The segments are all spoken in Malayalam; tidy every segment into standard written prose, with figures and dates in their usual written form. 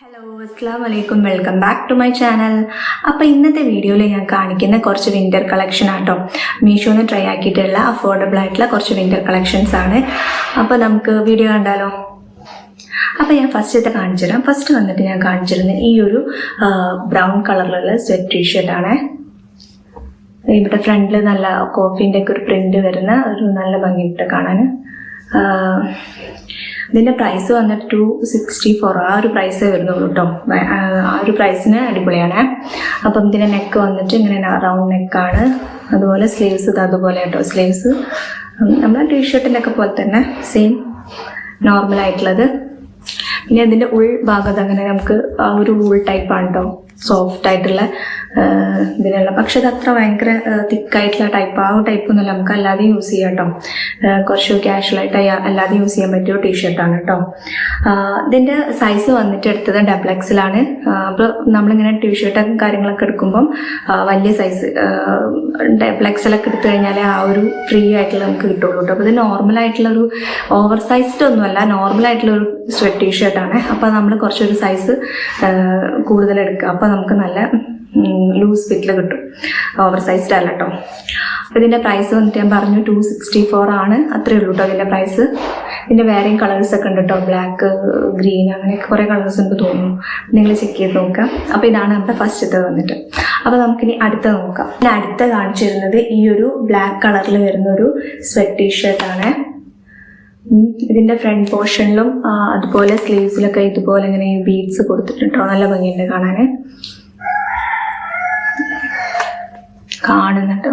ഹലോ അസ്സലാമു അലൈക്കും, welcome back to my channel. അപ്പോൾ ഇന്നത്തെ വീഡിയോയിൽ ഞാൻ കാണിക്കുന്ന കുറച്ച് വിൻ്റർ കളക്ഷൻ ആട്ടോ. മീഷോന്ന് ട്രൈ ആക്കിയിട്ടുള്ള അഫോർഡബിൾ ആയിട്ടുള്ള കുറച്ച് വിൻ്റർ കളക്ഷൻസ് ആണ്. അപ്പോൾ നമുക്ക് വീഡിയോ കണ്ടാലോ? അപ്പോൾ ഞാൻ കാണിച്ചു തരാം. ഫസ്റ്റ് വന്നിട്ട് ഞാൻ കാണിച്ചിരുന്നത് ഈ ഒരു ബ്രൗൺ കളറിലുള്ള സ്വെറ്റ് ടീഷർട്ടാണ്. ഇവിടെ ഫ്രണ്ടിൽ നല്ല കോഫീൻ്റെ ഒക്കെ ഒരു പ്രിന്റ് വരുന്ന ഒരു നല്ല ഭംഗിയിട്ട് കാണാൻ. ഇതിൻ്റെ പ്രൈസ് വന്നിട്ട് 264 ആ ഒരു പ്രൈസേ വരുന്നുള്ളൂ കേട്ടോ. ആ ഒരു പ്രൈസിന് അടിപൊളിയാണ്. അപ്പം ഇതിൻ്റെ നെക്ക് വന്നിട്ട് ഇങ്ങനെ റൗണ്ട് നെക്കാണ്. അതുപോലെ സ്ലീവ്സ് ഇത് അതുപോലെ കേട്ടോ. സ്ലീവ്സ് നമ്മളെ ടീഷർട്ടിൻ്റെ ഒക്കെ പോലെ തന്നെ സെയിം നോർമലായിട്ടുള്ളത്. പിന്നെ ഇതിൻ്റെ ഉൾഭാഗത്ത് അങ്ങനെ നമുക്ക് ആ ഒരു ഉൾ ടൈപ്പാണ് കേട്ടോ, സോഫ്റ്റ് ആയിട്ടുള്ള ഇതിനുള്ള. പക്ഷെ അത് അത്ര ഭയങ്കര തിക്കായിട്ടുള്ള ടൈപ്പ് ആ ഒരു ടൈപ്പൊന്നുമല്ല, നമുക്ക് അല്ലാതെ യൂസ് ചെയ്യാം കേട്ടോ. കുറച്ച് ക്യാഷ്വലായിട്ട് അല്ലാതെ യൂസ് ചെയ്യാൻ പറ്റിയ ടീഷർട്ടാണ് കേട്ടോ. ഇതിൻ്റെ സൈസ് വന്നിട്ട് എടുത്തത് XXL ആണ്. അപ്പോൾ നമ്മളിങ്ങനെ ടീഷർട്ടും കാര്യങ്ങളൊക്കെ എടുക്കുമ്പം വലിയ സൈസ് XXL ഒക്കെ എടുത്തു കഴിഞ്ഞാൽ ആ ഒരു ഫ്രീ ആയിട്ടുള്ള നമുക്ക് കിട്ടുള്ളൂ കേട്ടോ. അപ്പോൾ ഇത് നോർമലായിട്ടുള്ളൊരു ഓവർ സൈസ്ഡ് ഒന്നുമല്ല, നോർമലായിട്ടുള്ളൊരു സ്വെറ്റ് ടീഷർട്ടാണ്. അപ്പോൾ നമ്മൾ കുറച്ചൊരു സൈസ് കൂടുതൽ എടുക്കുക, അപ്പോൾ നമുക്ക് നല്ല ലൂസ് ഫിറ്റിൽ കിട്ടും, ഓവർ സൈസ്ഡ് അല്ല കേട്ടോ. അപ്പോൾ ഇതിൻ്റെ പ്രൈസ് വന്നിട്ട് ഞാൻ പറഞ്ഞു 264 ആണ്. അത്രയേ ഉള്ളൂ കേട്ടോ ഇതിൻ്റെ പ്രൈസ്. ഇതിൻ്റെ വേറെയും കളേഴ്സൊക്കെ ഉണ്ട് കേട്ടോ, ബ്ലാക്ക്, ഗ്രീൻ, അങ്ങനെയൊക്കെ കുറേ കളേഴ്സ് ഉണ്ട് തോന്നുന്നു. നിങ്ങൾ ചെക്ക് ചെയ്ത് നോക്കാം. അപ്പോൾ ഇതാണ് നമ്മുടെ ഫസ്റ്റത്തെ വന്നിട്ട്. അപ്പോൾ നമുക്കിനി അടുത്ത നോക്കാം. ഞാൻ അടുത്ത കാണിച്ചിരുന്നത് ഈ ഒരു ബ്ലാക്ക് കളറിൽ വരുന്നൊരു സ്വെറ്റ് ടീഷർട്ടാണ്. ഇതിൻ്റെ ഫ്രണ്ട് പോർഷനിലും അതുപോലെ സ്ലീവ്സിലൊക്കെ ഇതുപോലെ ഇങ്ങനെ ബീഡ്സ് കൊടുത്തിട്ടുണ്ടോ, നല്ല ഭംഗിയുണ്ട് കാണാൻ. കാണുന്നുണ്ടോ?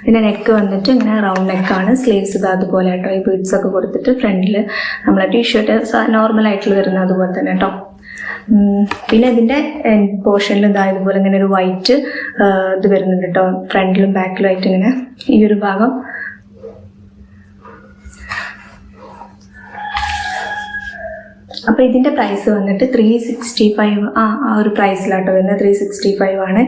ഇതിൻ്റെ നെക്ക് വന്നിട്ട് ഇങ്ങനെ റൗണ്ട് നെക്കാണ്. സ്ലീവ്സ് ഇത് അതുപോലെ കേട്ടോ, ഈ ബീഡ്സ് ഒക്കെ കൊടുത്തിട്ട് ഫ്രണ്ടിൽ നമ്മളെ ടീഷർട്ട് നോർമലായിട്ടുള്ള വരുന്നത് അതുപോലെ തന്നെ കേട്ടോ. പിന്നെ ഇതിൻ്റെ പോർഷനിൽ ഇതാ ഇതുപോലെ ഇങ്ങനെ ഒരു വൈറ്റ് ഇത് വരുന്നുണ്ട് കേട്ടോ, ഫ്രണ്ടിലും ബാക്കിലും ആയിട്ട് ഇങ്ങനെ ഈ ഒരു ഭാഗം. അപ്പോൾ ഇതിൻ്റെ പ്രൈസ് വന്നിട്ട് 365 ആ ഒരു പ്രൈസിലാട്ടോ വരുന്നത്. 365 ആണ്.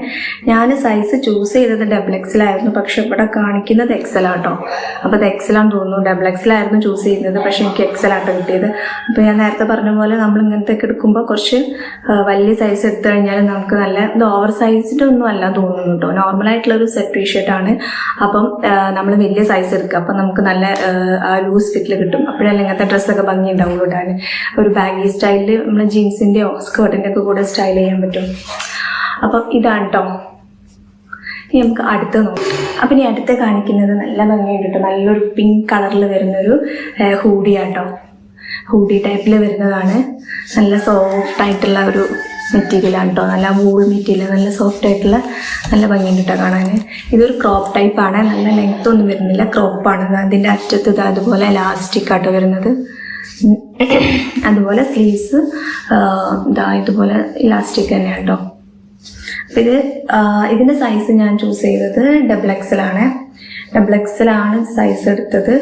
ഞാൻ സൈസ് ചൂസ് ചെയ്തത് XXL ആയിരുന്നു, പക്ഷെ ഇവിടെ കാണിക്കുന്നത് XL ആട്ടോ. അപ്പോൾ അത് XL ആണെന്ന് തോന്നുന്നു. XXL ആയിരുന്നു ചൂസ് ചെയ്യുന്നത്, പക്ഷെ എനിക്ക് XL ആട്ടോ കിട്ടിയത്. അപ്പോൾ ഞാൻ നേരത്തെ പറഞ്ഞ പോലെ നമ്മൾ ഇങ്ങനത്തെ ഒക്കെ എടുക്കുമ്പോൾ കുറച്ച് വലിയ സൈസ് എടുത്തു കഴിഞ്ഞാൽ നമുക്ക് നല്ല ഇത് ഓവർ സൈസ്ഡ് ഒന്നും അല്ല തോന്നുന്നു കേട്ടോ. നോർമലായിട്ടുള്ളൊരു സെറ്റ് ടീഷർട്ടാണ്. അപ്പം നമ്മൾ വലിയ സൈസ് എടുക്കുക, അപ്പം നമുക്ക് നല്ല ലൂസ് ഫിറ്റിൽ കിട്ടും. അപ്പോഴല്ലേ ഇങ്ങനത്തെ ഡ്രസ്സൊക്കെ ഭംഗി ഉണ്ടാവുള്ളൂ ഇടാൻ. ഒരു ബാഗി സ്റ്റൈലിൽ നമ്മൾ ജീൻസിൻ്റെയോ സ്കേർട്ടിൻ്റെ ഒക്കെ കൂടെ സ്റ്റൈൽ ചെയ്യാൻ പറ്റും. അപ്പം ഇതാണ് കേട്ടോ. ഇനി നമുക്ക് അടുത്ത് നോക്കാം. അപ്പം ഇനി അടുത്ത് കാണിക്കുന്നത് നല്ല ഭംഗിയുണ്ട് കേട്ടോ. നല്ലൊരു പിങ്ക് കളറിൽ വരുന്നൊരു ഹൂഡിയാട്ടോ. ഹൂഡി ടൈപ്പിൽ വരുന്നതാണ്. നല്ല സോഫ്റ്റ് ആയിട്ടുള്ള ഒരു മെറ്റീരിയലാണ് കേട്ടോ. നല്ല വൂൾ മെറ്റീരിയൽ, നല്ല സോഫ്റ്റ് ആയിട്ടുള്ള നല്ല ഭംഗിയുണ്ട് കേട്ടോ കാണാൻ. ഇതൊരു ക്രോപ്പ് ടൈപ്പാണ്. നല്ല ലെങ്ത് ഒന്നും വരുന്നില്ല, ക്രോപ്പാണ്. അതിൻ്റെ അറ്റത്ത് ഇത് അതുപോലെ എലാസ്റ്റിക് ആട്ടോ വരുന്നത്. അതുപോലെ സ്ലീവ്സ് ഇതാ ഇതുപോലെ ഇലാസ്റ്റിക് തന്നെയാണ് കേട്ടോ. അപ്പം ഇതിൻ്റെ സൈസ് ഞാൻ ചൂസ് ചെയ്തത് XXL ആണ്. XXL ആണ് സൈസ് എടുത്തത്.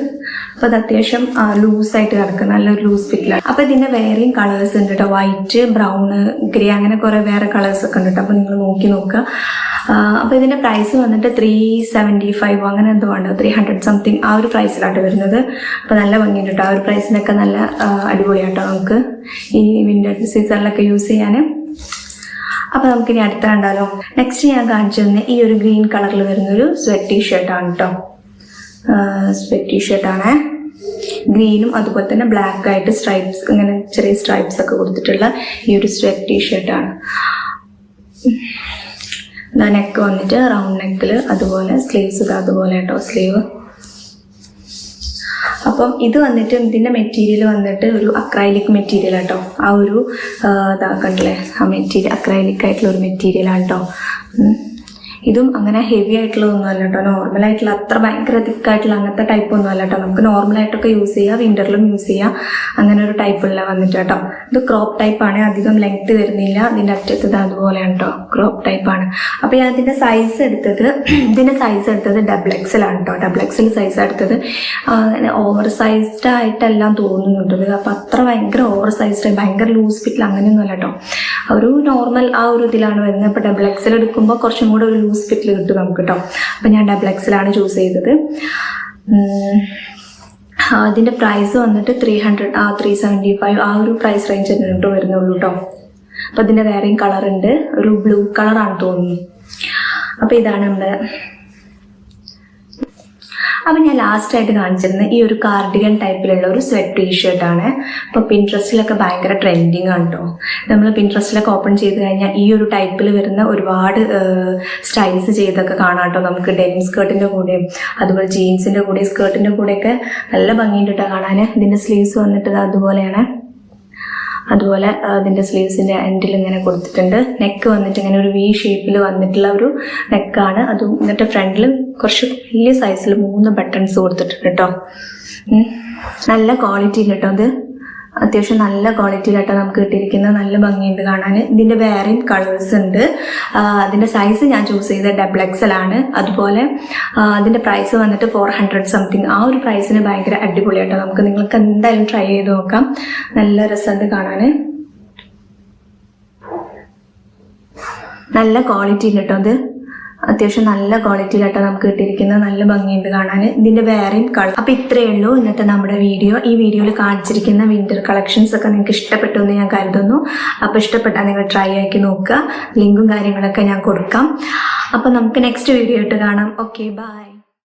അപ്പോൾ അത് അത്യാവശ്യം ലൂസായിട്ട് കിടക്കും, നല്ലൊരു ലൂസ് ഫിറ്റിലാണ്. അപ്പോൾ ഇതിൻ്റെ വേറെയും കളേഴ്സ് ഉണ്ട് കേട്ടോ. വൈറ്റ്, ബ്രൗണ്, ഗ്രേ, അങ്ങനെ കുറേ വേറെ കളേഴ്സൊക്കെ ഉണ്ട് കേട്ടോ. അപ്പോൾ നിങ്ങൾ നോക്കുക. അപ്പോൾ ഇതിൻ്റെ പ്രൈസ് വന്നിട്ട് 375 അങ്ങനെ എന്തോ ഉണ്ട്, 300 സംതിങ് ആ ഒരു പ്രൈസിലാട്ടോ വരുന്നത്. അപ്പോൾ നല്ല ഭംഗിയുണ്ട് കേട്ടോ. ആ ഒരു പ്രൈസിനൊക്കെ നല്ല അടിപൊളിയാട്ടോ നമുക്ക് ഈ വിൻ്റർ സീസണിലൊക്കെ യൂസ് ചെയ്യാൻ. അപ്പോൾ നമുക്കിനി അടുത്ത കണ്ടാലോ. നെക്സ്റ്റ് ഞാൻ കാണിച്ചു തന്നെ ഈ ഒരു ഗ്രീൻ കളറിൽ വരുന്നൊരു സ്വെറ്റ് ടീഷർട്ടാണ് കേട്ടോ. സ്വെറ്റ് ടീഷർട്ടാണ്. ഗ്രീനും അതുപോലെ തന്നെ ബ്ലാക്ക് ആയിട്ട് സ്ട്രൈപ്സ്, ഇങ്ങനെ ചെറിയ സ്ട്രൈപ്സ് ഒക്കെ കൊടുത്തിട്ടുള്ള ഈ ഒരു സ്വെറ്റ് ടീഷർട്ടാണ്. നെക്ക് വന്നിട്ട് റൗണ്ട് നെക്കിൽ, അതുപോലെ സ്ലീവ്സ് ഇത് അതുപോലെ കേട്ടോ സ്ലീവ്. അപ്പം ഇത് വന്നിട്ട് ഇതിൻ്റെ മെറ്റീരിയൽ വന്നിട്ട് ഒരു അക്രൈലിക് മെറ്റീരിയൽ ആട്ടോ. ആ ഒരു ഇതാക്കണ്ടല്ലേ, ആ മെറ്റീരിയൽ അക്രൈലിക് ആയിട്ടുള്ള ഒരു മെറ്റീരിയലാണ് കേട്ടോ. ഇതും അങ്ങനെ ഹെവി ആയിട്ടുള്ളതൊന്നും അല്ല കേട്ടോ. നോർമലായിട്ടുള്ള അത്ര ഭയങ്കര തിക്കായിട്ടുള്ള അങ്ങനത്തെ ടൈപ്പൊന്നും അല്ല കേട്ടോ. നമുക്ക് നോർമലായിട്ടൊക്കെ യൂസ് ചെയ്യാം, വിൻ്ററിലും യൂസ് ചെയ്യാം. അങ്ങനെ ഒരു ടൈപ്പുള്ള വന്നിട്ട് കേട്ടോ. ഇത് ക്രോപ്പ് ടൈപ്പാണ്, അധികം ലെങ്ത് വരുന്നില്ല. ഇതിൻ്റെ അറ്റത്ത് ഇത് അതുപോലെയാണ് കേട്ടോ, ക്രോപ്പ് ടൈപ്പാണ്. അപ്പോൾ ഞാൻ ഇതിൻ്റെ സൈസ് എടുത്തത് XXL ആണ് കേട്ടോ. XXL സൈസ് എടുത്തത്. അങ്ങനെ ഓവർ സൈസ്ഡ് ആയിട്ടെല്ലാം തോന്നുന്നുണ്ട്. അപ്പോൾ അത്ര ഭയങ്കര ഓവർ സൈസ്ഡ് ഭയങ്കര ലൂസ് ഫിറ്റിൽ അങ്ങനെയൊന്നും അല്ല കേട്ടോ. ഒരു നോർമൽ ആ ഒരു ഇതിലാണ് വരുന്നത്. അപ്പോൾ XXL എടുക്കുമ്പോൾ കുറച്ചും കൂടെ ഒരു ലൂസ് ഫിറ്റിൽ കിട്ടും നമുക്ക് കേട്ടോ. അപ്പം ഞാൻ XXL ആണ് ചൂസ് ചെയ്തത്. അതിൻ്റെ പ്രൈസ് വന്നിട്ട് 300 375 ആ ഒരു പ്രൈസ് റേഞ്ച് തന്നെ വരുന്നുള്ളൂ കേട്ടോ. അപ്പം ഇതിൻ്റെ വേറെയും കളർ ഉണ്ട്, ഒരു ബ്ലൂ കളറാണ് തോന്നുന്നു. അപ്പം ഇതാണ് നമ്മുടെ. അപ്പം ഞാൻ ലാസ്റ്റായിട്ട് കാണിച്ചിരുന്നത് ഈ ഒരു കാർഡിഗൻ ടൈപ്പിലുള്ള ഒരു സ്വെറ്റ് ടീഷർട്ടാണ്. അപ്പോൾ പിൻട്രസ്റ്റിലൊക്കെ ഭയങ്കര ട്രെൻഡിങ് ആണ് കേട്ടോ. നമ്മൾ പിൻട്രസ്റ്റിലൊക്കെ ഓപ്പൺ ചെയ്ത് കഴിഞ്ഞാൽ ഈ ഒരു ടൈപ്പിൽ വരുന്ന ഒരുപാട് സ്റ്റൈൽസ് ചെയ്തൊക്കെ കാണാം കേട്ടോ. നമുക്ക് ഡെനിം സ്കേർട്ടിൻ്റെ കൂടെയും അതുപോലെ ജീൻസിൻ്റെ കൂടെ സ്കേർട്ടിൻ്റെ കൂടെയൊക്കെ നല്ല ഭംഗിയുണ്ട് കേട്ടോ കാണാൻ. ഇതിൻ്റെ സ്ലീവ്സ് വന്നിട്ട് അതുപോലെയാണ്. അതുപോലെ അതിൻ്റെ സ്ലീവ്സിൻ്റെ എൻഡിൽ ഇങ്ങനെ കൊടുത്തിട്ടുണ്ട്. നെക്ക് വന്നിട്ട് ഇങ്ങനെ ഒരു വി ഷേപ്പിൽ വന്നിട്ടുള്ള ഒരു നെക്കാണ്. അതും എന്നിട്ട് ഫ്രണ്ടിൽ കുറച്ച് വലിയ സൈസിൽ 3 ബട്ടൺസ് കൊടുത്തിട്ടുണ്ട് കേട്ടോ. നല്ല ക്വാളിറ്റി ഉണ്ട് കേട്ടോ. അത് അത്യാവശ്യം നല്ല ക്വാളിറ്റിയിലാട്ടോ നമുക്ക് കിട്ടിയിരിക്കുന്നത്. നല്ല ഭംഗിയുണ്ട് കാണാൻ. ഇതിൻ്റെ വേറെയും കളേഴ്സ് ഉണ്ട്. അതിൻ്റെ സൈസ് ഞാൻ ചൂസ് ചെയ്തത് XXL ആണ്. അതുപോലെ അതിൻ്റെ പ്രൈസ് വന്നിട്ട് 400 സംതിങ്. ആ ഒരു പ്രൈസിന് ഭയങ്കര അടിപൊളിയാട്ടോ. നിങ്ങൾക്ക് എന്തായാലും ട്രൈ ചെയ്ത് നോക്കാം. നല്ല രസമുണ്ട് കാണാൻ. നല്ല ക്വാളിറ്റി ഉണ്ട് കേട്ടോ. അത് അത്യാവശ്യം നല്ല ക്വാളിറ്റിയിലാട്ടോ നമുക്ക് കിട്ടിയിരിക്കുന്നത്. നല്ല ഭംഗിയുണ്ട് കാണാൻ. ഇതിൻ്റെ വേറെയും കളർ. അപ്പോൾ ഇത്രയേ ഉള്ളൂ ഇന്നത്തെ നമ്മുടെ വീഡിയോ. ഈ വീഡിയോയിൽ കാണിച്ചിരിക്കുന്ന വിൻ്റർ കളക്ഷൻസ് ഒക്കെ നിങ്ങൾക്ക് ഇഷ്ടപ്പെട്ടു എന്ന് ഞാൻ കരുതുന്നു. അപ്പോൾ ഇഷ്ടപ്പെട്ടാൽ നിങ്ങൾ ട്രൈ ആക്കി നോക്കുക. ലിങ്കും കാര്യങ്ങളൊക്കെ ഞാൻ കൊടുക്കാം. അപ്പോൾ നമുക്ക് നെക്സ്റ്റ് വീഡിയോ ആയിട്ട് കാണാം. Okay, by.